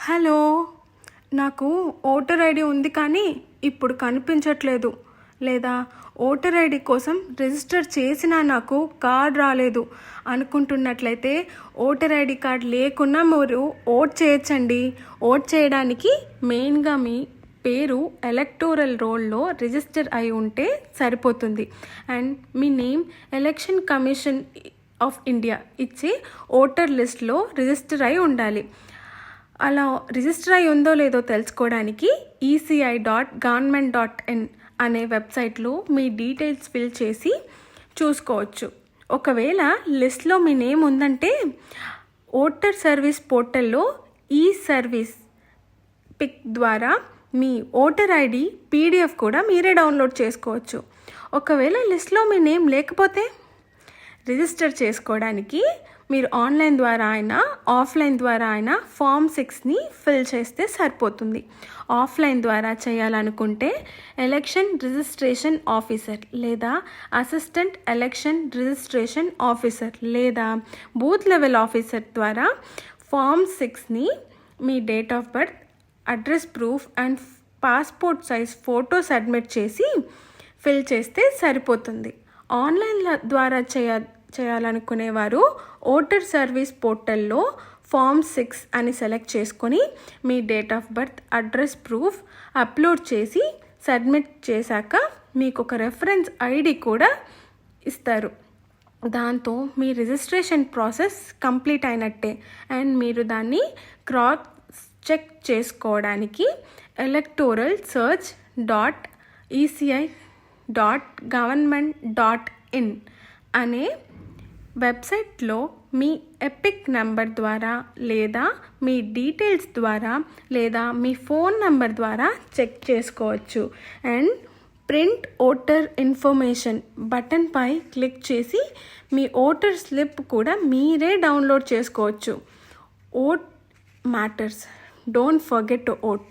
Hello, నాకు voter ID ఉంది కానీ ఇప్పుడు కనిపించట్లేదు, లేదా ఓటర్ ఐడి కోసం రిజిస్టర్ చేసినా నాకు కార్డ్ రాలేదు అనుకుంటున్నట్లయితే ఓటర్ ఐడి కార్డ్ లేకున్నా మీరు ఓట్ చేయొచ్చండి. ఓట్ చేయడానికి మెయిన్గా మీ పేరు ఎలక్టోరల్ రోల్లో రిజిస్టర్ అయి ఉంటే సరిపోతుంది. And me name election commission of India ఇచ్చే ఓటర్ లిస్ట్లో రిజిస్టర్ అయి ఉండాలి. అలా రిజిస్టర్ అయి ఉందో లేదో తెలుసుకోవడానికి eci.government.in అనే వెబ్సైట్లో మీ డీటెయిల్స్ ఫిల్ చేసి చూసుకోవచ్చు. ఒకవేళ లిస్ట్లో మీ నేమ్ ఉందంటే ఓటర్ సర్వీస్ పోర్టల్లో ఈ సర్వీస్ పిక్ ద్వారా మీ ఓటర్ ఐడి PDF కూడా మీరే డౌన్లోడ్ చేసుకోవచ్చు. ఒకవేళ లిస్ట్లో మీ నేమ్ లేకపోతే రిజిస్టర్ చేసుకోవడానికి మీరు ఆన్లైన్ ద్వారా అయినా ఆఫ్లైన్ ద్వారా అయినా ఫామ్ 6ని ఫిల్ చేస్తే సరిపోతుంది. ఆఫ్లైన్ ద్వారా చేయాలనుకుంటే ఎలక్షన్ రిజిస్ట్రేషన్ ఆఫీసర్ లేదా అసిస్టెంట్ ఎలక్షన్ రిజిస్ట్రేషన్ ఆఫీసర్ లేదా బూత్ లెవెల్ ఆఫీసర్ ద్వారా ఫామ్ 6ని మీ date of birth, address proof and passport size photo submit చేసి ఫిల్ చేస్తే సరిపోతుంది. ఆన్లైన్ ద్వారా చేయాలనుకునేవారు ఓటర్ సర్వీస్ పోర్టల్లో ఫామ్ 6 అని సెలెక్ట్ చేసుకొని మీ date of birth, address proof upload చేసి సబ్మిట్ చేశాక మీకు ఒక రెఫరెన్స్ ఐడి కూడా ఇస్తారు. దాంతో మీ రిజిస్ట్రేషన్ ప్రాసెస్ కంప్లీట్ అయినట్టే. అండ్ మీరు దాన్ని క్రాస్ చెక్ చేసుకోవడానికి electoral.eci.government.in అనే వెబ్సైట్లో మీ ఎపిక్ నెంబర్ ద్వారా లేదా మీ డీటెయిల్స్ ద్వారా లేదా మీ ఫోన్ నెంబర్ ద్వారా చెక్ చేసుకోవచ్చు. అండ్ ప్రింట్ ఓటర్ ఇన్ఫర్మేషన్ బటన్పై క్లిక్ చేసి మీ ఓటర్ స్లిప్ కూడా మీరే డౌన్లోడ్ చేసుకోవచ్చు. Vote matters, don't forget to vote.